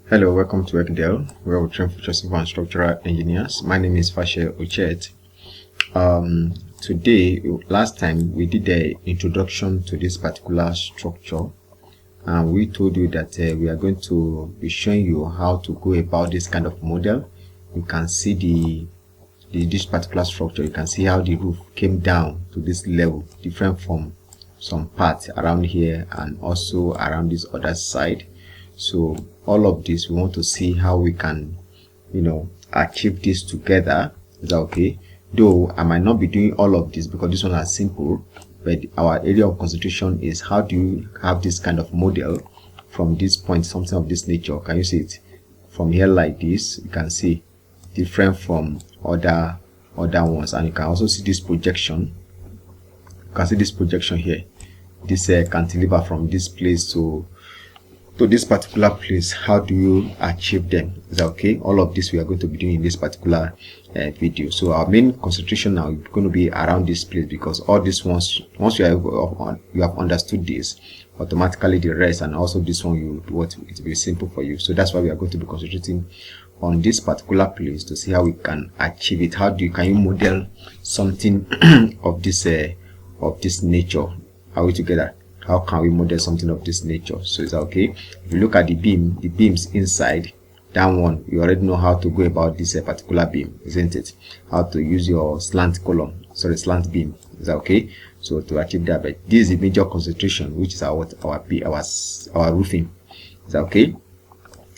Hello, welcome to Workdale, where we train future civil and structural engineers. My name is Fashe Ochet. Today, last time we did the introduction to this particular structure, and we told you that we are going to be showing you how to go about this kind of model. You can see this particular structure. You can see how the roof came down to this level, different from some parts around here and also around this other side. So all of this, we want to see how we can, achieve this together. Is that okay? Though I might not be doing all of this because this one is simple, but our area of concentration is how do you have this kind of model from this point, something of this nature. Can you see it from here like this? You can see different from other ones, and you can also see this projection. You can see this projection here, this cantilever from this place to this particular place. How do you achieve them? Is that okay? All of this we are going to be doing in this particular video. So our main concentration now is going to be around this place, because all this once you have understood this, automatically the rest and also this one it will be simple for you. So that's why we are going to be concentrating on this particular place to see how we can achieve it. Can you model something of this nature? Are we together? How can we model something of this nature? So is that okay? If you look at the beams inside, that one, you already know how to go about this particular beam, isn't it? How to use your slant beam. Is that okay? So to achieve that, but this is the major concentration, which is our roofing. Is that okay?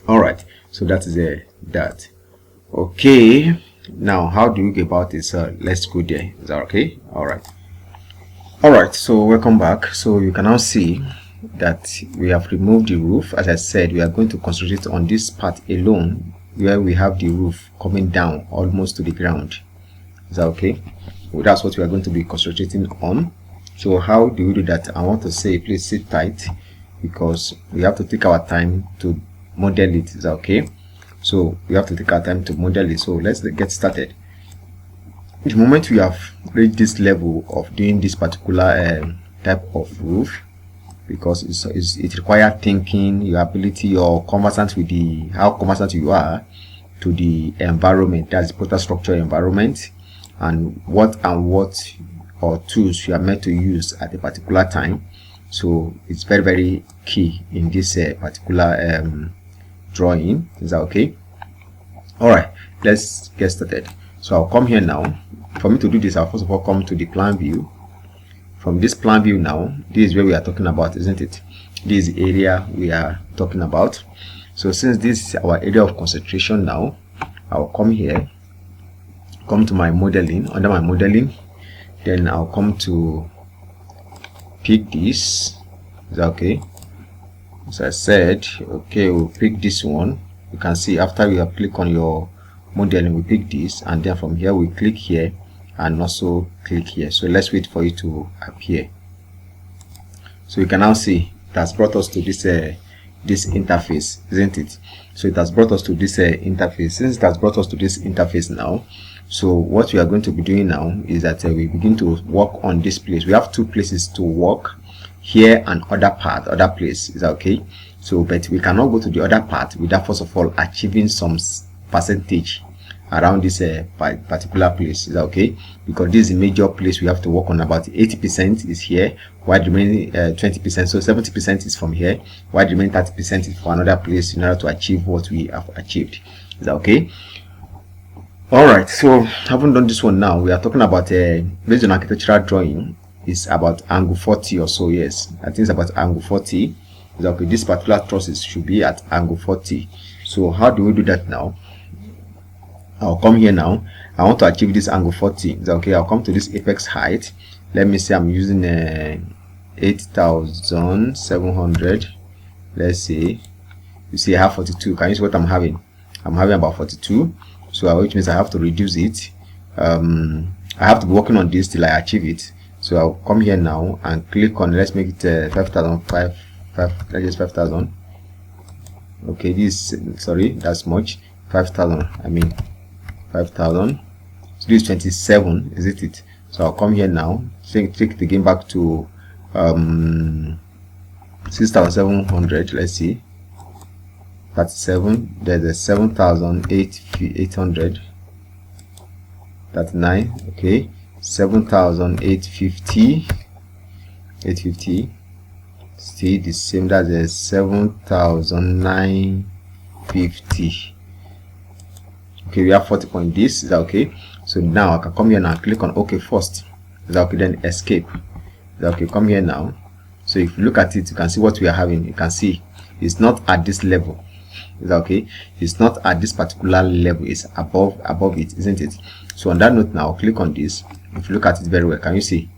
All right. So that is that. Okay. Now, how do we go about this? Let's go there. Is that okay? All right. Alright, so welcome back. So you can now see that we have removed the roof. As I said, we are going to concentrate on this part alone, where we have the roof coming down almost to the ground. Is that okay? Well, that's what we are going to be concentrating on. So how do we do that? I want to say, please sit tight, because we have to take our time to model it. Is that okay? So we have to take our time to model it. So let's get started. The moment we have reached this level of doing this particular type of roof, because it requires thinking, your ability, your conversant with how conversant you are to the environment, that's the ProtaStructure environment, and what or tools you are meant to use at a particular time. So it's very, very key in this particular drawing. Is that okay? All right, let's get started. So I'll come here now. For me to do this, I'll first of all come to the plan view. From this plan view now, this is where we are talking about, isn't it? This is the area we are talking about. So since this is our area of concentration now, I'll come here, come to my modeling. Under my modeling, then I'll come to pick this. Is that okay? As I said, okay, we'll pick this one. You can see after you have clicked on your modeling, we pick this, and then from here we click here and also click here. So let's wait for it to appear. So you can now see it has brought us to this interface, isn't it? So it has brought us to this interface. Since it has brought us to this interface now, so what we are going to be doing now is that we begin to work on this place. We have two places to work, here and other place. Is that okay? So but we cannot go to the other part without first of all achieving some percentage around this particular place. Is that okay? Because this is a major place we have to work on. About 80% is here, while the remaining 20%, so 70% is from here, while the remaining 30% is for another place in order to achieve what we have achieved. Is that okay? All right, so having done this one now, we are talking about based on architectural drawing, is about angle 40 or so. Yes, I think it's about angle 40. Is that okay? This particular trusses should be at angle 40. So how do we do that now? I'll come here now. I want to achieve this angle 40. Is that okay? I'll come to this apex height. Let me say I'm using 8,700. Let's see. You see I have 42. Can you see what I'm having? I'm having about 42. So which means I have to reduce it. I have to be working on this till I achieve it. So I'll come here now and click on, let's make it 5,005. Let's just 5,000. Okay, this, sorry, that's much. 5,000. I mean 5,000. So this is 27, isn't it? So I'll come here now, take the game back to 6,700. Let's see. 37, there's a 7,800, 39, okay, 7,850, 850, still the same, that's a 7,950. Okay, we have 40 point. This is okay. So now I can come here now and click on OK first. Is that okay? Then escape. Is that okay? Come here now. So if you look at it, you can see what we are having. You can see it's not at this level. Is that okay? It's not at this particular level. It's above it, isn't it? So on that note now, click on this. If you look at it very well, can you see?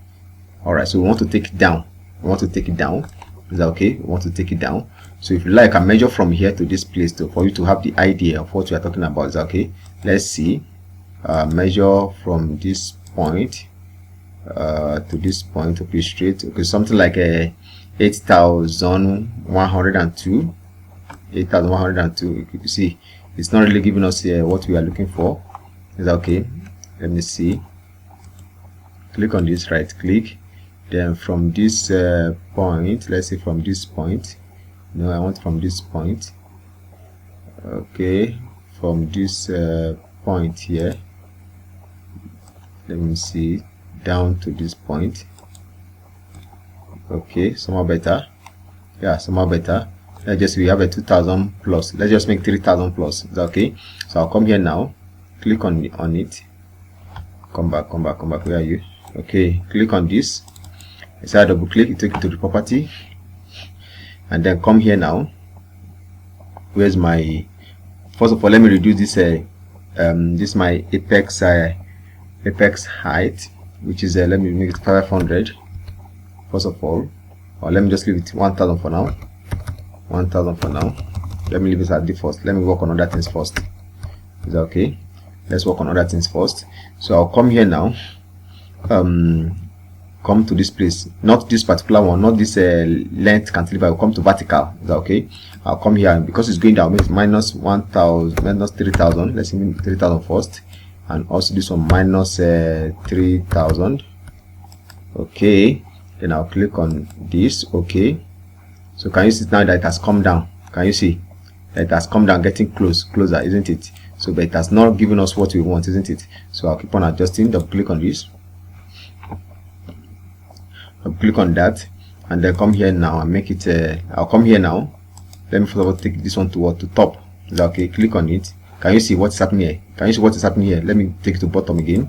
All right. So we want to take it down. We want to take it down. Is that okay? We want to take it down. So if you like, I measure from here to this place for you to have the idea of what we are talking about. Is that okay? Let's see. Measure from this point to this point to be straight. Okay, something like a 8,102. 8,102. You see, it's not really giving us what we are looking for. Is that okay? Let me see. Click on this, right click. Then from this point, let's say from this point. No, I want from this point. Okay, from this point here. Let me see, down to this point. Okay, somehow better. Yeah, somehow better. We have a 2,000 plus. Let's just make 3,000 plus. Is that okay? So I'll come here now. Click on it. Come back. Where are you? Okay, click on this. So I double click, it takes you to the property, and then come here now. Where's my? First of all, let me reduce this. This my apex height, which is let me make it 500. First of all, or let me just leave it 1,000 for now. 1,000 for now. Let me leave it at default. Let me work on other things first. Is that okay? Let's work on other things first. So I'll come here now. Come to this place, not this particular one, not this length cantilever. I'll come to vertical. Is that okay? I'll come here, and because it's going down, it's minus 1,000, minus 3,000. Let's see 3,000 first, and also this one minus 3,000. Okay, then I'll click on this. Okay, so can you see now that it has come down? Can you see that it has come down, getting closer, isn't it? So, but it has not given us what we want, isn't it? So I'll keep on adjusting. Double click on this. I'll click on that, and then come here now and make it. I'll come here now. Let me first of all take this one to top. Is that okay? Click on it. Can you see what's happening here? Can you see what is happening here? Let me take it to bottom again.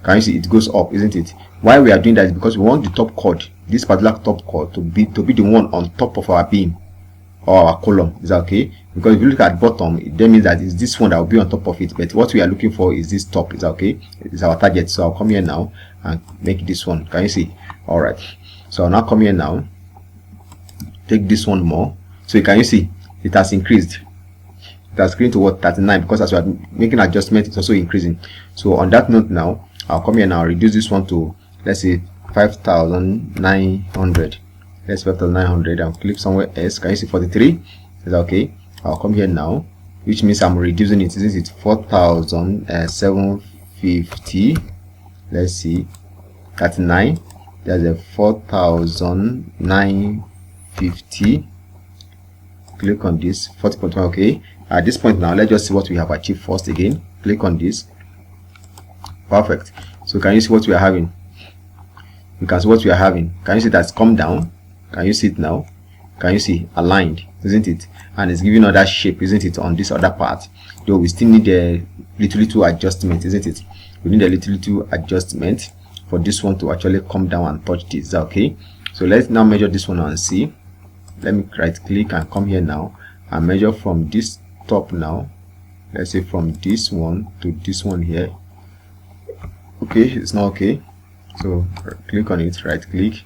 Can you see it goes up, isn't it? Why we are doing that is because we want the top chord, this particular top chord, to be the one on top of our beam or our column. Is that okay? Because if you look at bottom, it then means that it's this one that will be on top of it. But what we are looking for is this top. Is that okay? It's our target. So I'll come here now and make this one. Can you see? All right. So I'll now come here now. Take this one more. So can you see it has increased? It has increased to what? 39, because as we are making adjustment, it's also increasing. So on that note now, I'll come here now, reduce this one to, let's say, 5,900. Let's 5,900 and click somewhere else. Can you see 43? Is that okay? I'll come here now, which means I'm reducing it. Isn't it 4,750? Let's see, 39. There's a 4,950. Click on this 40.1. Okay, at this point now, let's just see what we have achieved first again. Click on this. Perfect. So can you see what we are having? You can see what we are having. Can you see that's come down? Can you see it now? Can you see aligned, isn't it? And it's giving other shape, isn't it, on this other part? Though we still need a little adjustment, isn't it? We need a little adjustment for this one to actually come down and touch this. Okay, so let's now measure this one and see. Let me right click and come here now and measure from this top now. Let's say from this one to this one here. Okay, it's not okay. So click on it, right click.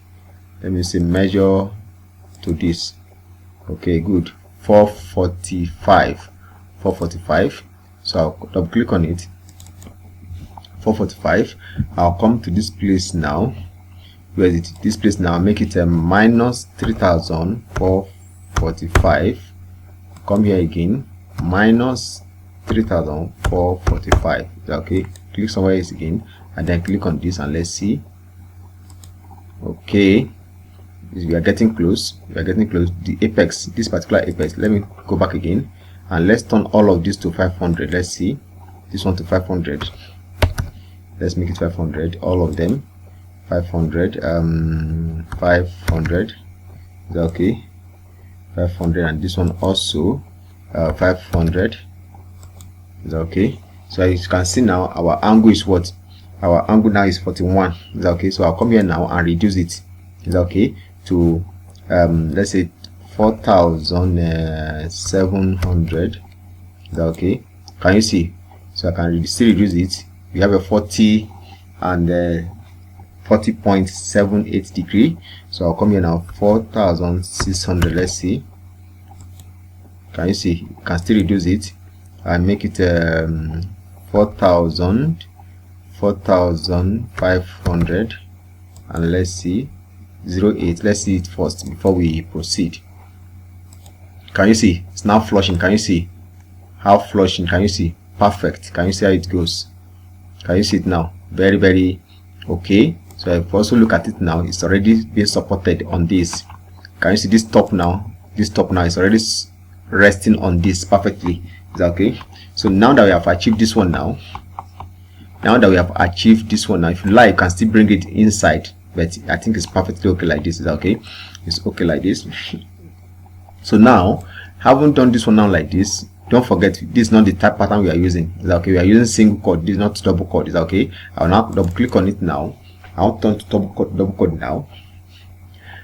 Let me say measure to this. Okay, good. 445. 445. So I'll double click on it. 445. I'll come to this place now. Where is it? This place now. Make it a minus 3,445. Come here again. Minus 3,445. Okay. Click somewhere else again, and then click on this and let's see. Okay. we are getting close. We are getting close. The apex, this particular apex. Let me go back again and let's turn all of this to 500. Let's see this one to 500. Let's make it 500. All of them 500. 500. Is that okay? 500, and this one also 500. Is that okay? So as you can see now, our angle is what? Our angle now is 41. Is that okay? So I'll come here now and reduce it. Is that okay? To let's say 4,700. Is that okay? Can you see? So I can still reduce it. We have a 40 and 40.78 degree. So I'll come here now, 4,600. Let's see. Can you see? You can still reduce it and make it 4,500, and let's see 08. Let's see it first before we proceed. Can you see? It's now flushing. Can you see how flushing? Can you see? Perfect. Can you see how it goes? Can you see it now? Very, very okay. So if you also look at it now, it's already being supported on this. Can you see this top now? This top now is already resting on this perfectly. Is that okay? So now that we have achieved this one now, if you like, you can still bring it inside, but I think it's perfectly okay like this. Is that okay? It's okay like this. So now, having done this one now like this, don't forget this is not the type pattern we are using. Is that okay? We are using single chord. This is not double chord. Is that okay? I'll now double click on it now. I'll turn to double chord now.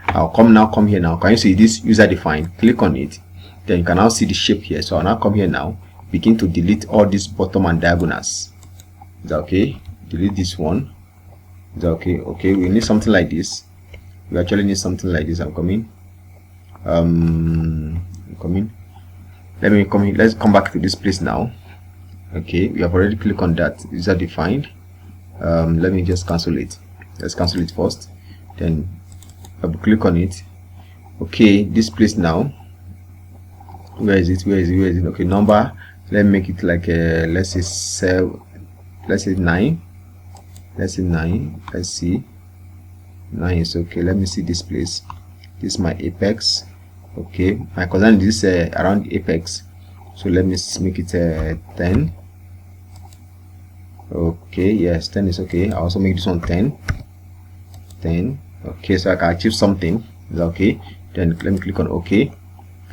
I'll come here now. Can you see this user defined? Click on it. Then you can now see the shape here. So I'll now come here now, begin to delete all these bottom and diagonals. Is that okay? Delete this one. Is that okay? Okay, we need something like this. We actually need something like this. I'm coming. Let me come here. Let's come back to this place now. Okay, we have already clicked on that user defined. Let me just cancel it. Let's cancel it first, then double click on it. Okay, this place now, where is it? Okay, number, let me make it like let's say 7, let's say 9. Let's see 9. Let's see 9 is okay. Let me see this place. This is my apex. Okay, my concern is around the apex, so let me make it 10. Okay, yes, 10 is okay. I also make this one 10. Okay, so I can achieve something. Is that okay? Then let me click on OK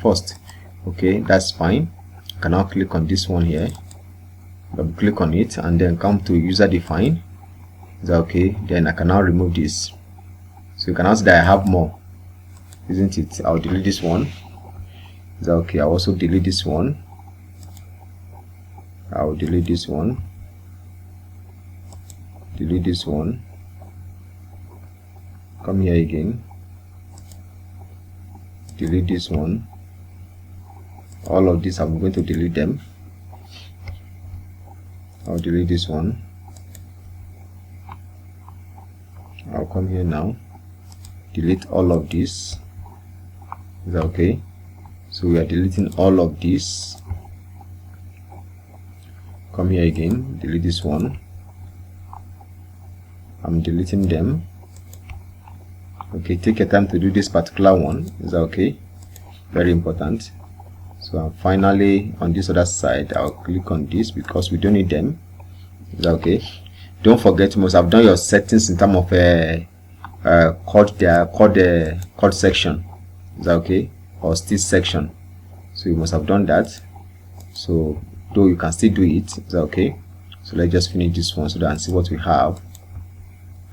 first. Okay, that's fine. I can now click on this one here, double click on it, and then come to user define. Is that okay? Then I can now remove this. So you can now see that I have more, isn't it? I'll delete this one. Is that okay? I'll also delete this one. I'll delete this one. Delete this one. Come here again. Delete this one. All of these I'm going to delete them. I'll delete this one. I'll come here now. Delete all of this. Is that okay? So we are deleting all of this. Come here again. Delete this one. I'm deleting them. Okay, take your time to do this particular one. Is that okay? Very important. So I'm finally on this other side. I'll click on this because we don't need them. Is that okay? Don't forget, you must have done your settings in terms of chord section. Is that okay? Or stitch section. So you must have done that. So though you can still do it. Is that okay? So let's just finish this one so that and see what we have.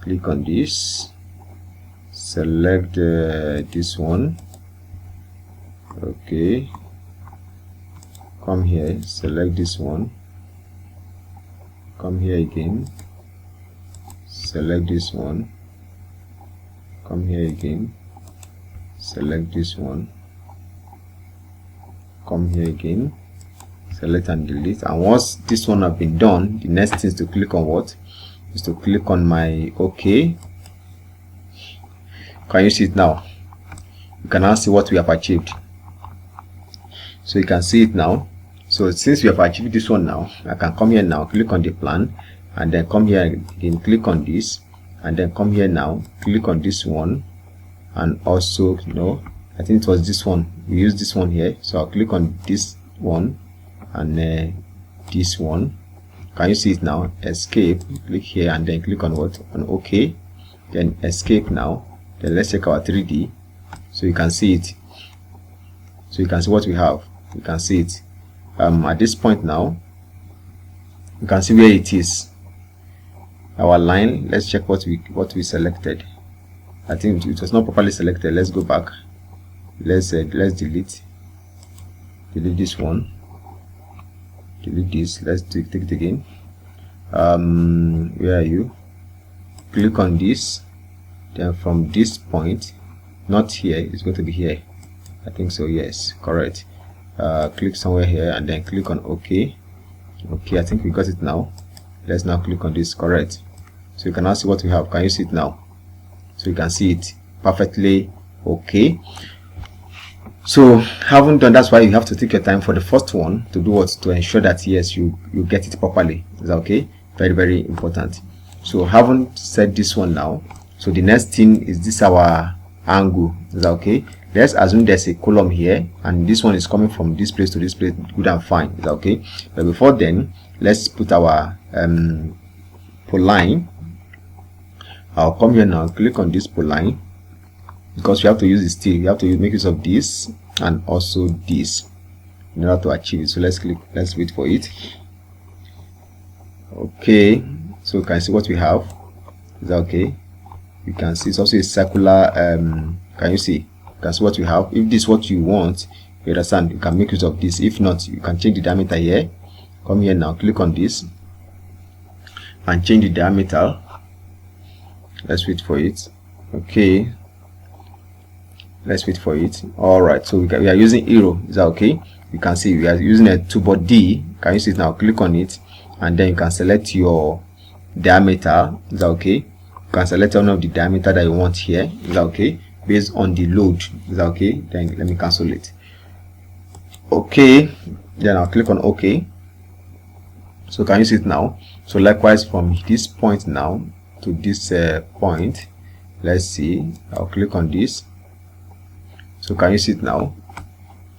Click on this. Select this one. Okay, come here, select this one, come here again, select this one, come here again, select this one, come here again, select and delete. And once this one have been done, the next thing is to click on what? Is to click on my OK. Can you see it now? You can now see what we have achieved. So you can see it now. So since we have achieved this one now, I can come here now, click on the plan, and then come here again, click on this, and then come here now, click on this one, and also no, I think it was this one. We use this one here, so I'll click on this one and this one. Can you see it now? Escape, click here and then click on what? On OK, then escape now. Then let's check our 3D so you can see it. So you can see what we have. You can see it. At this point now, you can see where it is. Our line. Let's check what we selected. I think it was not properly selected. Let's go back. Let's delete this one. Delete this. Let's take it again. Where are you? Click on this. Then from this point, not here, it's going to be here. I think so. Yes, correct. Click somewhere here and then click on OK. Okay, I think we got it now. Let's now click on this. Correct. So you can now see what we have. Can you see it now? So you can see it perfectly. Okay. So having done, that's why you have to take your time for the first one to do what, to ensure that yes, you get it properly. Is that okay? Very, very important. So having said this one now, so the next thing is this our angle. Is that okay? Let's assume there's a column here and this one is coming from this place to this place. Good and fine. Is that okay? But before then, let's put our polyline. I'll come here now, click on this polyline, because we have to use this steel. You have to make use of this and also this in order to achieve it. So let's wait for it. Okay, so you can see what we have. Is that okay? You can see it's also a circular. Can you see? You can see what we have. If this is what you want, you understand, you can make use of this. If not, you can change the diameter here. Come here now, click on this and change the diameter. Let's wait for it. Okay, let's wait for it. All right, so we are using Euro. Is that okay? You can see we are using a 2D. Can you see it now? Click on it and then you can select your diameter. Is that okay? You can select one of the diameter that you want here. Is that okay? Based on the load. Is that okay? Then let me cancel it. Okay, then I'll click on OK. So can you see it now? So likewise from this point now to this point, let's see, I'll click on this. So can you see it now?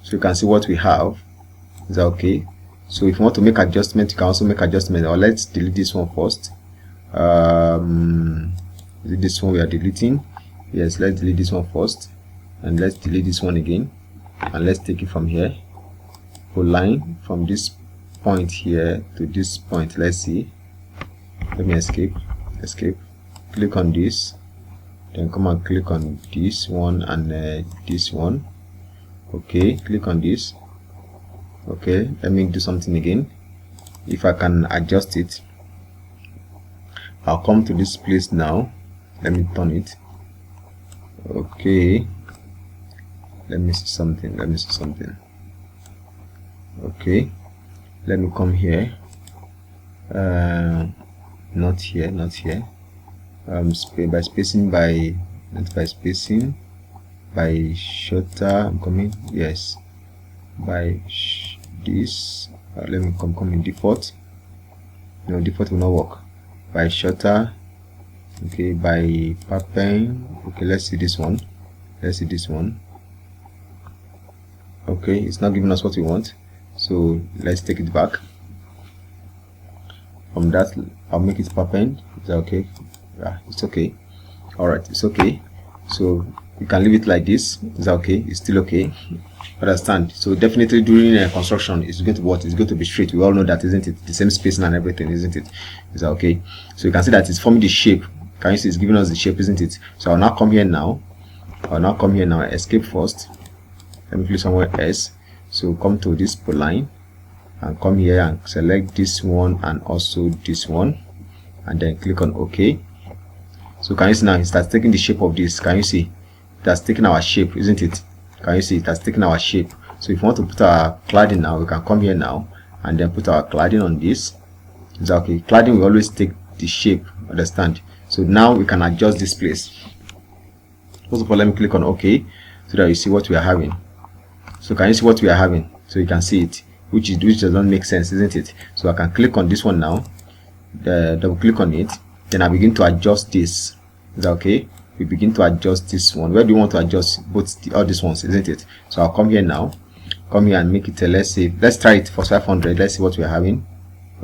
So you can see what we have. Is that okay? So if you want to make adjustment, you can also make adjustment. Or let's delete this one first. Is it this one we are deleting? Yes, let's delete this one first and let's delete this one again, and let's take it from here. Pull line from this point here to this point. Let's see. Let me escape. Click on this, then come and click on this one and this one. Okay, click on this. Okay, let me do something again. If I can adjust it, I'll come to this place now. Let me turn it. Okay, let me see something. Okay, let me come here. Not here. By spacing, by shutter. I'm coming. Yes, by this. Let me come in default. No, default will not work. By shutter. Okay, by pattern. Okay, let's see this one. Okay, it's not giving us what we want, so let's take it back. From that, I'll make it pattern. Is that okay? Yeah, it's okay. All right, it's okay. So you can leave it like this. Is that okay? It's still okay. Understand? So definitely during construction, it's going to be what? It's going to be straight. We all know that, isn't it? The same spacing and everything, isn't it? Is that okay? So you can see that it's forming the shape. Can you see it's giving us the shape, isn't it? So I'll now come here now. Escape first. Let me click somewhere else. So come to this polyline and come here and select this one and also this one, and then click on OK. So can you see now it starts taking the shape of this? Can you see? It has taken our shape, isn't it? Can you see? It has taken our shape. So if you want to put our cladding now, we can come here now and then put our cladding on this. Is that okay? Cladding will always take the shape, understand? So now we can adjust this place. First of all, let me click on OK so that you see what we are having. So can you see what we are having? So you can see it, which doesn't make sense, isn't it? So I can click on this one now, double click on it, then I begin to adjust this. Is that okay? we begin to adjust this one. Where do you want to adjust? Both all these ones, isn't it? So I'll come here now, come here and make it let's try it for 500. Let's see what we are having.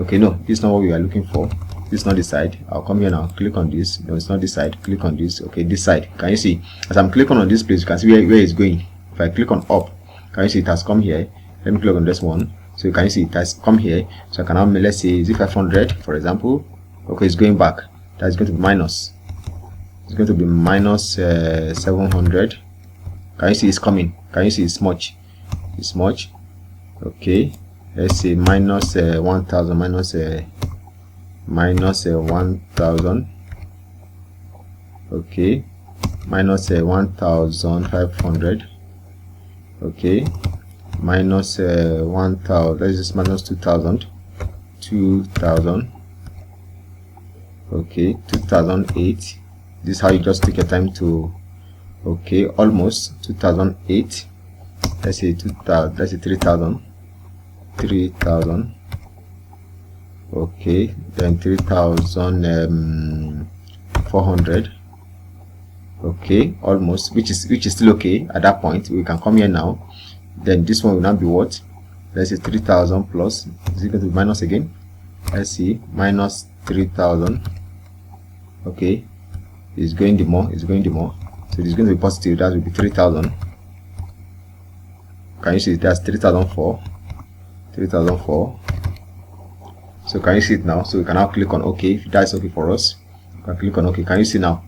Okay, no, this is not what we are looking for. This is not this side. I'll come here now, click on this. No, it's not this side. Click on this. Okay, this side. Can you see? As I'm clicking on this place, you can see where it's going. If I click on up, can you see it has come here? Let me click on this one. So you can see it has come here. So I can now, let's say, is it 500 for example? Okay, it's going back. That's going to be minus. It's going to be minus 700. Can you see it's coming? Can you see it's much? It's much. Okay, let's say minus 1000, minus 1000. Okay, minus 1500. Okay, minus 1000. Let's just minus 2000. Okay, 2008. This is how you just take your time to, okay, almost 2008. Let's say 2000. Let's say 3000. Okay, then 3400. Okay, almost, which is still okay at that point. We can come here now. Then this one will now be what? Let's say 3000 plus. Is it going to be minus again? Let's see, minus 3000. Okay, it's going the more. It's going the more. So it's going to be positive. That will be 3000. Can you see that's 3004? 3004. So can you see it now? So we can now click on OK. If that's okay for us, we can click on OK. Can you see now?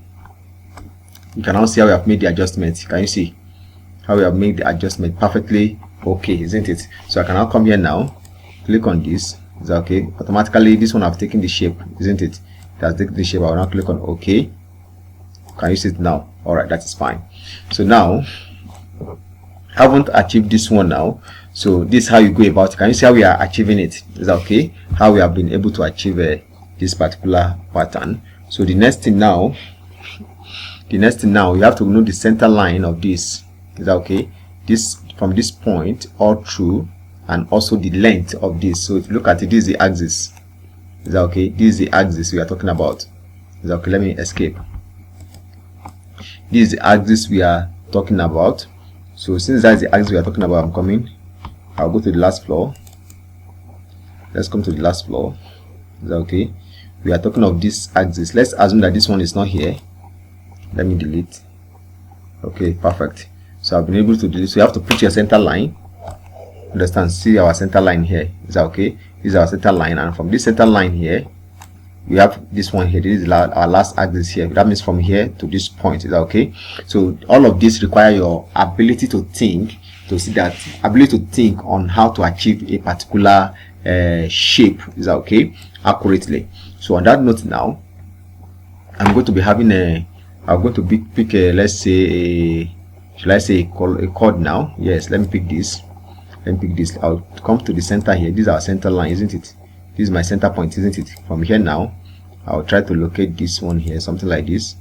You can now see how we have made the adjustment. Can you see how we have made the adjustment perfectly okay, isn't it? So I can now come here now, click on this. Is that okay? Automatically this one have taken the shape, isn't it? It has taken the shape. I will now click on OK. Can you see it now? Alright, that is fine. So now I haven't achieved this one now. So this is how you go about it. Can you see how we are achieving it? Is that okay? How we have been able to achieve this particular pattern. So the next thing now, you have to know the center line of this. Is that okay? This from this point all through, and also the length of this. So if you look at it, this is the axis. Is that okay? This is the axis we are talking about. Is that okay? Let me escape. This is the axis we are talking about. So since that's the axis we are talking about, I'm coming. I'll go to the last floor. Let's come to the last floor. Is that okay? We are talking of this axis. Let's assume that this one is not here. Let me delete. Okay, perfect. So I've been able to delete. So you have to put your center line. Understand? See our center line here. Is that okay? This is our center line, and from this center line here, we have this one here. This is our last axis here. That means from here to this point. Is that okay? So all of this require your ability to think, to see that ability to think on how to achieve a particular shape. Is that okay? Accurately. So on that note now, I'm going to be having I'm going to pick let's say shall I say a chord now? Yes, let me pick this. Let me pick this. I'll come to the center here. This is our center line, isn't it? This is my center point, isn't it? From here now, I'll try to locate this one here, something like this.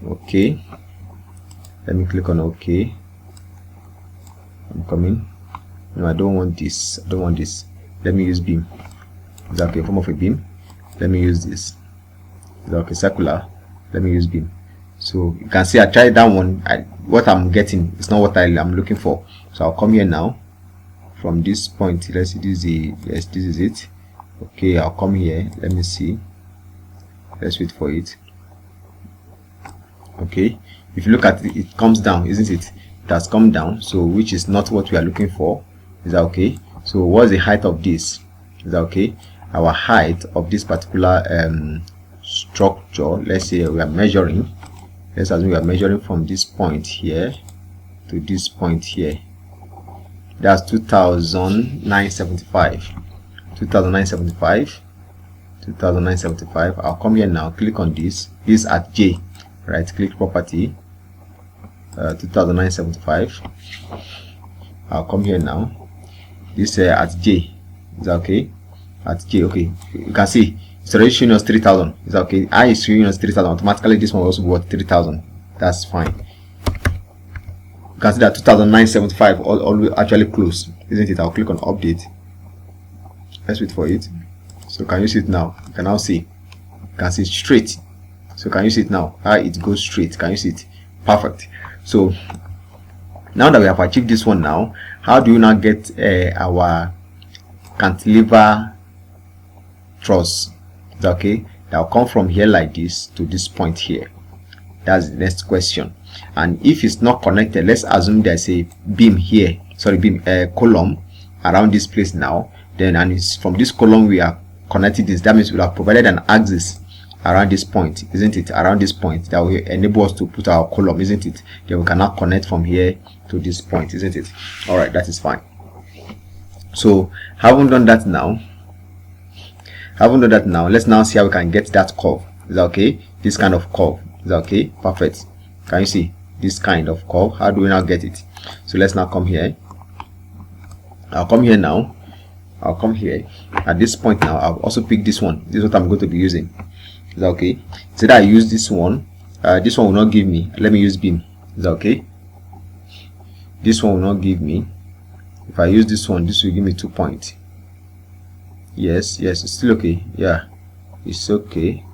Okay. Let me click on OK. I'm coming. No, I don't want this. I don't want this. Let me use beam. Is that okay? Form of a beam. Let me use this. Is that okay? Circular. Let me use beam. So you can see I tried that one. What I'm getting is not what I'm looking for. So I'll come here now. From this point, let's see, this is the, yes, this is it. Okay, I'll come here. Let me see. Let's wait for it. Okay, if you look at it, it comes down, isn't it? It has come down, so which is not what we are looking for. Is that okay? So what's the height of this? Is that okay? Our height of this particular structure, let's say we are measuring. Let's assume we are measuring from this point here to this point here. That's 2975. 2975. I'll come here now, click on this. This at J, right click property, 2975. I'll come here now. This at J. Is that okay? At J, okay. You can see it's already showing us 3000. Is that okay? I is showing us 3000. Automatically, this one will also be worth 3000. That's fine. You can see that 2975 all actually close, isn't it? I'll click on update. Let's wait for it. So can you see it now? You can now see. You can see straight. So can you see it now? How it goes straight? Can you see it? Perfect. So now that we have achieved this one, now how do you now get our cantilever truss? Okay, that will come from here like this to this point here. That's the next question. And if it's not connected, let's assume there's a beam here, column around this place now, then, and it's from this column we are connecting this. That means we have provided an axis around this point, isn't it? Around this point that will enable us to put our column, isn't it? Then we cannot connect from here to this point, isn't it? All right, that is fine. So having done that now, let's now see how we can get that curve. Is that okay? This kind of curve. Is that okay? Perfect. Can you see this kind of curve? How do we now get it? So let's now come here. I'll come here now. I'll come here at this point now. I'll also pick this one. This is what I'm going to be using. Is that okay? So that I use this one. This one will not give me. Let me use beam. Is that okay? This one will not give me. If I use this one, this will give me 2 points. Yes, it's still okay. Yeah, it's okay.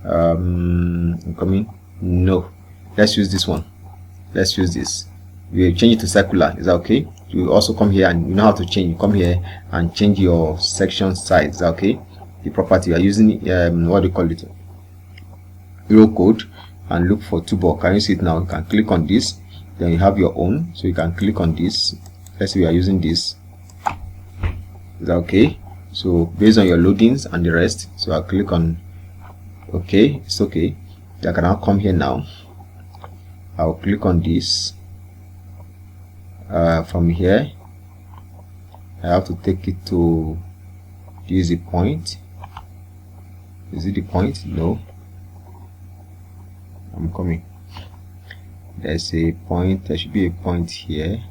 I'm coming. No, let's use this one. Let's use this. We'll change it to circular. Is that okay? You also come here, and you know how to change. You come here and change your section size. Is that okay? The property you are using, what do you call it? Eurocode, and look for toolbar. Can you see it now? You can click on this. Then you have your own. So you can click on this. Let's say we are using this. Is that okay? So based on your loadings and the rest, so I'll click on okay. It's okay. I can now come here now. I'll click on this. From here I have to take it to use the point. Is it the point? No, I'm coming. There's a point. There should be a point here.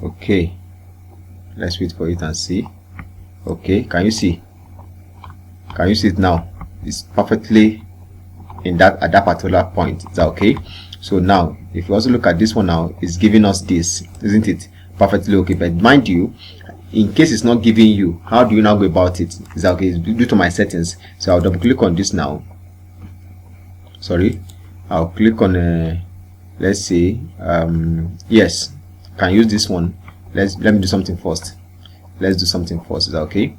Okay, let's wait for it and see. Okay, can you see? Can you see it now? It's perfectly in that at that particular point. Is that okay? So now if you also look at this one now, it's giving us this, isn't it? Perfectly okay. But mind you, in case it's not giving you, how do you now go about it? Is that okay? It's due to my settings. So I'll double click on this now. Sorry, I'll click on let's say yes, can use this one. Let me do something first. Let's do something first. Is that okay?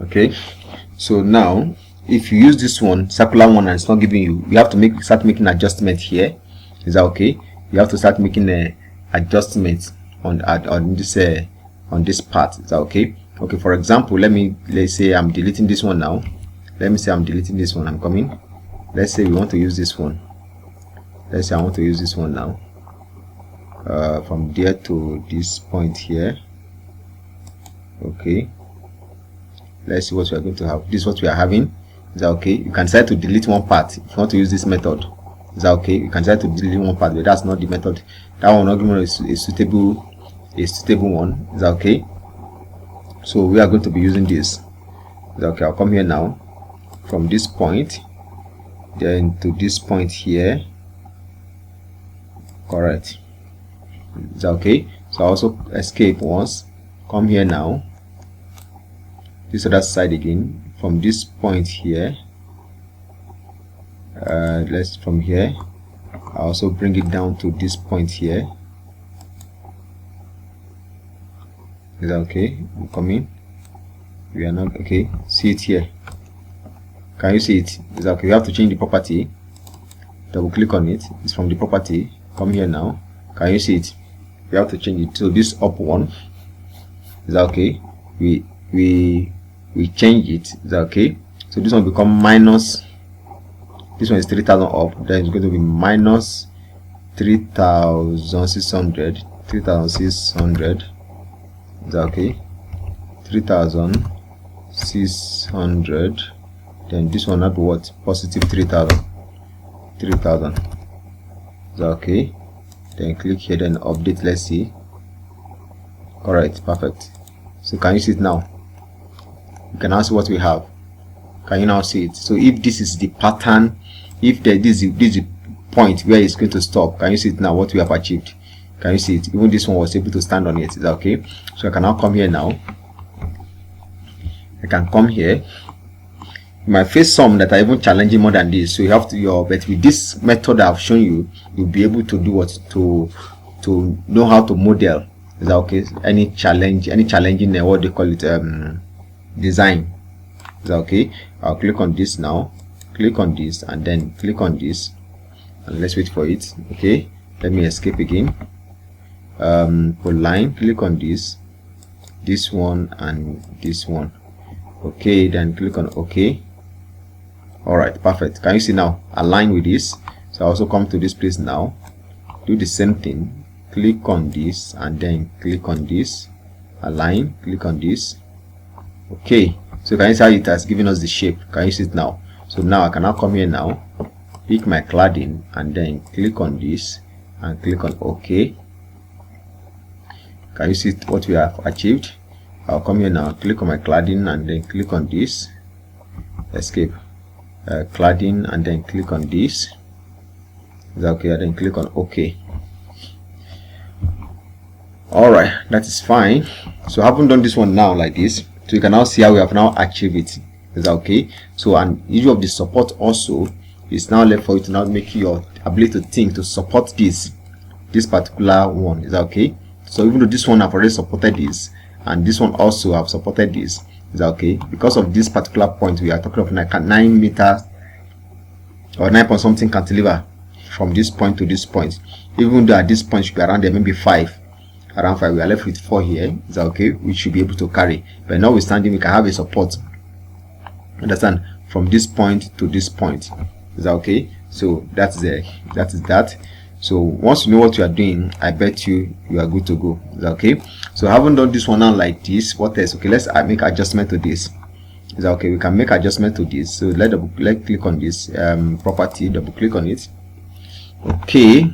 Okay, so now if you use this one, circular one, and it's not giving you, you have to start making adjustment here. Is that okay? You have to start making adjustments on this part. Is that okay? Okay, for example, let's say I'm deleting this one now. Let me say I'm deleting this one. I'm coming. Let's say we want to use this one. Let's say I want to use this one now. From there to this point here. Okay, let's see what we are going to have. This is what we are having. Is that okay? You can decide to delete one part if you want to use this method. Is that okay? You can decide to delete one part, but that's not the method. That one will not give me a suitable one. Is that okay? So we are going to be using this. Is that okay? I'll come here now. From this point, then to this point here. Correct. Is that okay? So I also escape once. Come here now. This other side again. From this point here, from here I also bring it down to this point here. Is that okay? I'm coming. We are not okay. See it here. Can you see it? Is that okay? You have to change the property. Double click on it. It's from the property. Come here now. Can you see it? We have to change it to this up one. Is that okay? We change it. Is that okay? So this one become minus. This one is 3000 up. Then it's going to be minus 3600. 3600. Is that okay? 3600. Then this one will be what? Positive 3000. 3000. Is that okay? Then click here. Then update. Let's see. Alright, perfect. So can you see it now? You can now see what we have. Can you now see it? So if this is the pattern, if this is the point where it's going to stop, can you see it now? What we have achieved? Can you see it? Even this one was able to stand on it. Is that okay? So I can now come here now. I can come here. You might face some that are even challenging more than this, so you have to but with this method I've shown you, you'll be able to do what to know how to model. Is that okay? Any challenging what they call it design. Is that okay? I'll click on this now, click on this, and then click on this, and let's wait for it. Okay, let me escape again. For line, click on this one and this one. Okay, then click on OK. All right, perfect. Can you see now? Align with this. So I also come to this place now, do the same thing, click on this, and then click on this, align, click on this. Okay, so can you see how it has given us the shape? Can you see it now? So now I can now come here now, pick my cladding, and then click on this and click on OK. Can you see what we have achieved? I'll come here now, click on my cladding, and then click on this, escape, cladding, and then click on this. Is that okay? And then click on OK. All right, that is fine. So I haven't done this one now like this, so you can now see how we have now achieved it. Is that okay? So, and issue of the support also is now left for you to now make your ability to think to support this particular one. Is that okay? So even though this one I've already supported this, and this one also have supported this, is that okay? Because of this particular point, we are talking of like 9 meters or 9 point something cantilever from this point to this point. Even though at this point should be around there, maybe 5, around 5, we are left with 4 here. Is that okay? We should be able to carry, but notwithstanding, we can have a support. Understand? From this point to this point. Is that okay? So that is that. So once you know what you are doing, I bet you are good to go. Is that okay? So I haven't done this one now like this. What else? Okay, let's make adjustment to this. Is that okay? We can make adjustment to this. So let's click on this property, double click on it. Okay,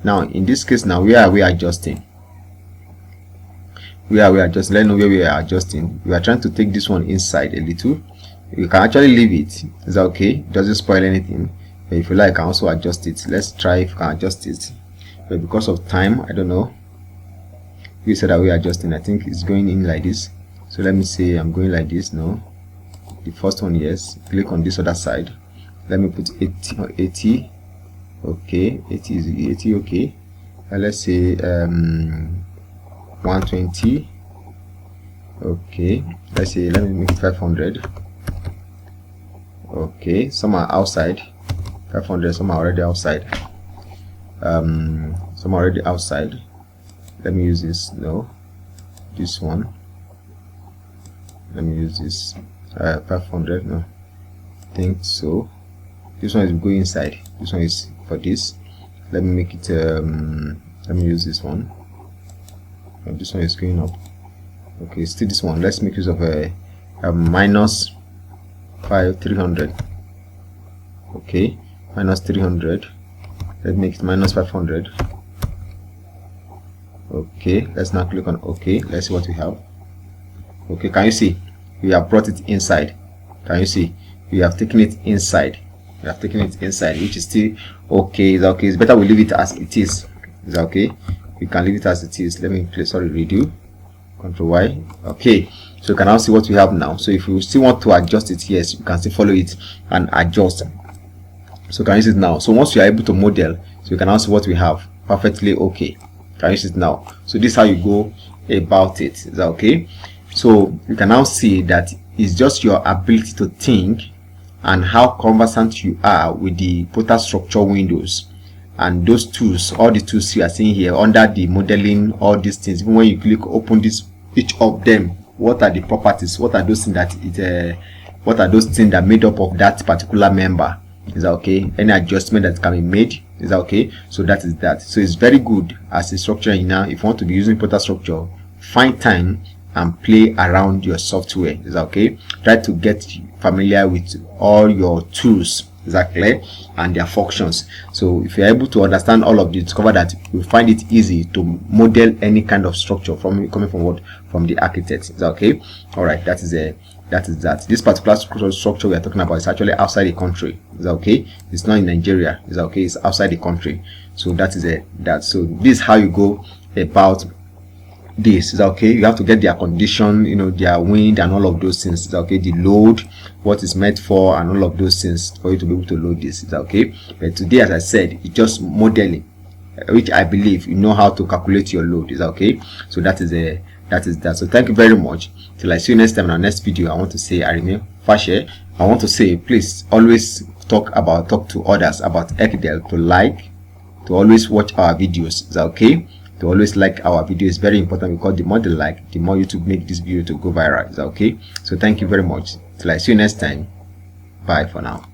now in this case, now where are we adjusting? Let's know where we are adjusting. We are trying to take this one inside a little. You can actually leave it. Is that okay? Doesn't spoil anything. But if you like, I can also adjust it. Let's try if I can adjust it. But because of time, I don't know. We said that we are adjusting. I think it's going in like this. So let me say I'm going like this. No, the first one, yes. Click on this other side. Let me put 80. Okay, 80 is 80. Okay, let's say 120. Okay, let's say, let me make it 500. Okay, some are outside. 500, some are already outside. Some are already outside. Let me use this. No, this one. Let me use this. 500. No, I think so. This one is going inside. This one is for this. Let me make it. Let me use this one. And this one is going up. Okay, still this one. Let's make use of a minus 300. Okay, minus 300. Let's make it minus 500. Okay, let's now click on OK. Let's see what we have. Okay, can you see? We have brought it inside. Can you see? We have taken it inside. We have taken it inside, which is still okay. Is okay? It's better we leave it as it is. Is that okay? We can leave it as it is. Let me play. Sorry, redo. Control Y. Okay, so you can now see what we have now. So if you still want to adjust it, yes, you can still follow it and adjust. So can you see it now? So once you are able to model, so you can now see what we have. Perfectly okay. Can you see it now? So this is how you go about it. Is that okay? So you can now see that it's just your ability to think and how conversant you are with the ProtaStructure windows and those tools, all the tools you are seeing here under the modeling, all these things. Even when you click open this, each of them, what are the properties, what are those things that what are those things that made up of that particular member? Is that okay? Any adjustment that can be made, is that okay? So that is that. So it's very good as a structure now. If you want to be using ProtaStructure, find time and play around your software. Is that okay? Try to get familiar with all your tools, is that clear, and their functions. So if you're able to understand all of this, discover that you find it easy to model any kind of structure coming from what? From the architect. Is that okay? All right, that is that. This particular structure we are talking about is actually outside the country. Is that okay? It's not in Nigeria. Is that okay? It's outside the country. So that is that. So this is how you go about this. Is that okay? You have to get their condition, you know, their wind and all of those things. Is that okay? The load, what is meant for, and all of those things for you to be able to load this. Is that okay? But today, as I said, it's just modeling, which I believe you know how to calculate your load. Is that okay? So that is that. So thank you very much. Till I see you next time in our next video. I want to say I remain Fashe. I want to say, please always talk to others about Ekdel, to always watch our videos. Is that okay? To always like our video is very important, because the more they like, the more YouTube make this video to go viral. Is that okay? So thank you very much. Till I see you next time. Bye for now.